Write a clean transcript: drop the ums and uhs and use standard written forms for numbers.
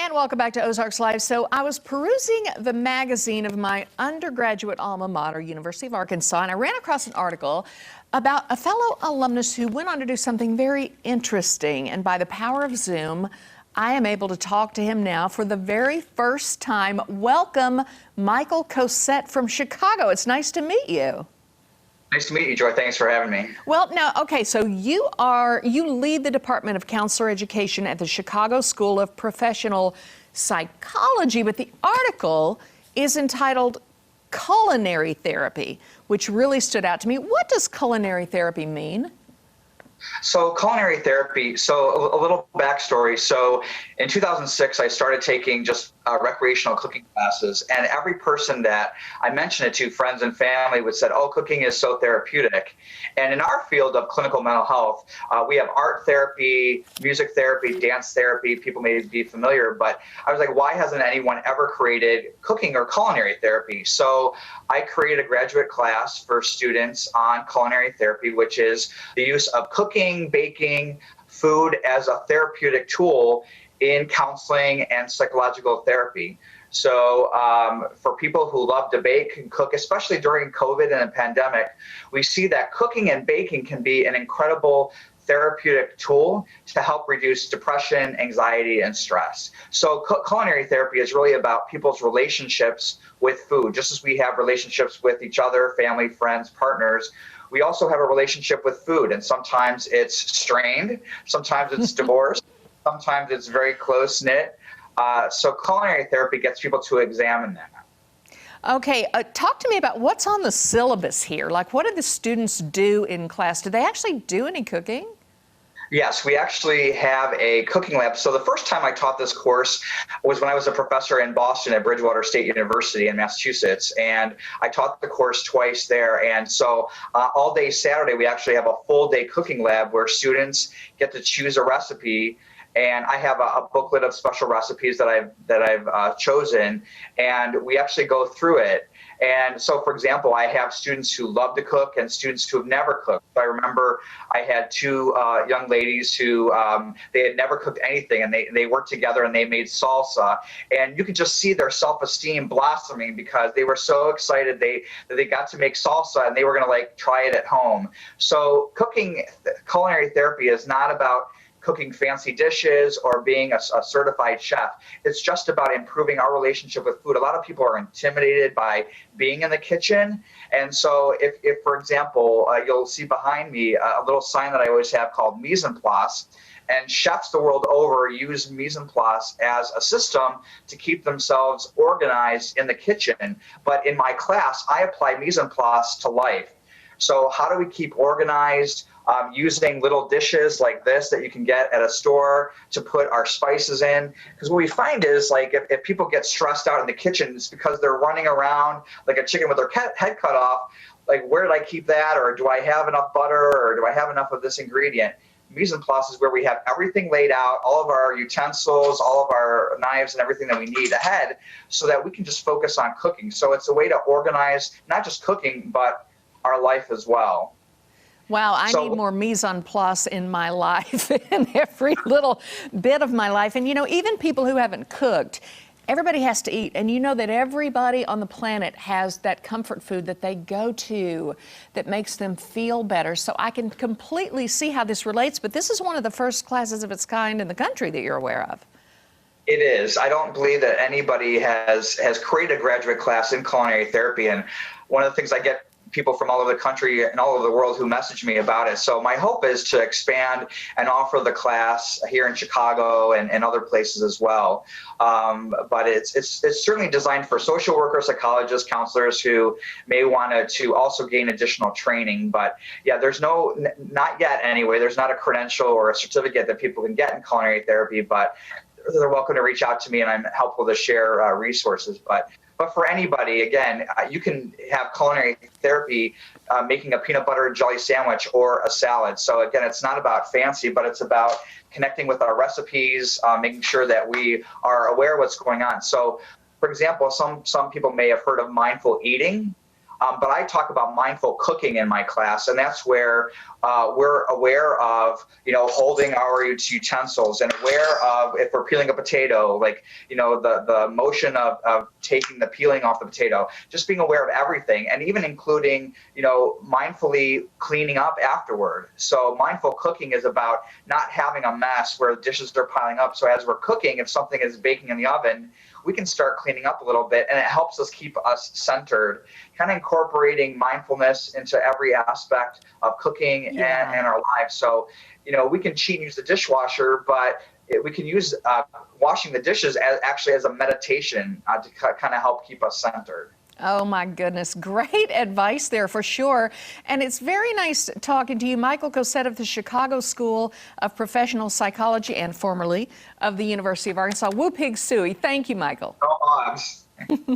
And welcome back to Ozarks Live. So I was perusing the magazine of my undergraduate alma mater, University of Arkansas, and I ran across an article about a fellow alumnus who went on to do something very interesting. And by the power of Zoom, I am able to talk to him now for the very first time. Welcome, Michael Kocet from Chicago. It's nice to meet you. Nice to meet you, Joy. Thanks for having me. Well, now, okay, so you lead the Department of Counselor Education at the Chicago School of Professional Psychology, but the article is entitled Culinary Therapy, which really stood out to me. What does culinary therapy mean? So culinary therapy, so a little backstory. So in 2006, I started taking just recreational cooking classes, and every person that I mentioned it to, friends and family, would say, oh, cooking is so therapeutic. And in our field of clinical mental health, we have art therapy, music therapy, dance therapy. People may be familiar, but I was like, why hasn't anyone ever created cooking or culinary therapy? So I created a graduate class for students on culinary therapy, which is the use of cooking, baking, food as a therapeutic tool in counseling and psychological therapy. So for people who love to bake and cook, especially during COVID and a pandemic, we see that cooking and baking can be an incredible therapeutic tool to help reduce depression, anxiety, and stress. So culinary therapy is really about people's relationships with food. Just as we have relationships with each other, family, friends, partners, we also have a relationship with food. And sometimes it's strained, sometimes it's divorced, sometimes it's very close-knit. So culinary therapy gets people to examine that. Okay, talk to me about what's on the syllabus here. Like, what do the students do in class? Do they actually do any cooking? Yes, we actually have a cooking lab. So the first time I taught this course was when I was a professor in Boston at Bridgewater State University in Massachusetts, and I taught the course twice there. And so all day Saturday, we actually have a full day cooking lab where students get to choose a recipe. And I have a booklet of special recipes that I've chosen, and we actually go through it. And so, for example, I have students who love to cook and students who have never cooked. I remember I had two young ladies who they had never cooked anything, and they worked together and they made salsa. And you could just see their self-esteem blossoming because they were so excited that they got to make salsa and they were going to like try it at home. So culinary therapy is not about cooking fancy dishes or being a certified chef. It's just about improving our relationship with food. A lot of people are intimidated by being in the kitchen. And so if for example, you'll see behind me a little sign that I always have called mise en place. And chefs the world over use mise en place as a system to keep themselves organized in the kitchen. But in my class, I apply mise en place to life. So how do we keep organized? Using little dishes like this that you can get at a store to put our spices in. Because what we find is, like, if people get stressed out in the kitchen, it's because they're running around like a chicken with their head cut off. Like, where did I keep that? Or do I have enough butter? Or do I have enough of this ingredient? Mise en place is where we have everything laid out, all of our utensils, all of our knives and everything that we need ahead so that we can just focus on cooking. So it's a way to organize not just cooking, but our life as well. Wow, I need more mise en place in my life, in every little bit of my life. And, you know, even people who haven't cooked, everybody has to eat. And you know that everybody on the planet has that comfort food that they go to that makes them feel better. So I can completely see how this relates. But this is one of the first classes of its kind in the country that you're aware of. It is. I don't believe that anybody has created a graduate class in culinary therapy. And one of the things I get people from all over the country and all over the world who message me about it. So my hope is to expand and offer the class here in Chicago and other places as well. But it's certainly designed for social workers, psychologists, counselors who may want to also gain additional training. But yeah, there's not yet anyway, there's not a credential or a certificate that people can get in culinary therapy, but they're welcome to reach out to me and I'm helpful to share resources. But for anybody, again, you can have culinary therapy making a peanut butter and jelly sandwich or a salad. So again, it's not about fancy, but it's about connecting with our recipes, making sure that we are aware of what's going on. So, for example, some people may have heard of mindful eating. But I talk about mindful cooking in my class, and that's where we're aware of, holding our utensils and aware of if we're peeling a potato, like, the motion of taking the peeling off the potato, just being aware of everything, and even including, mindfully cleaning up afterward. So mindful cooking is about not having a mess where the dishes are piling up. So as we're cooking, if something is baking in the oven, we can start cleaning up a little bit, and it helps us keep us centered, kind of incorporating mindfulness into every aspect of cooking and our lives. So, we can cheat and use the dishwasher, but we can use washing the dishes as a meditation to kind of help keep us centered. Oh my goodness, great advice there for sure. And it's very nice talking to you, Michael Kocet of the Chicago School of Professional Psychology and formerly of the University of Arkansas. Woo Pig Suey. Thank you, Michael. No odds.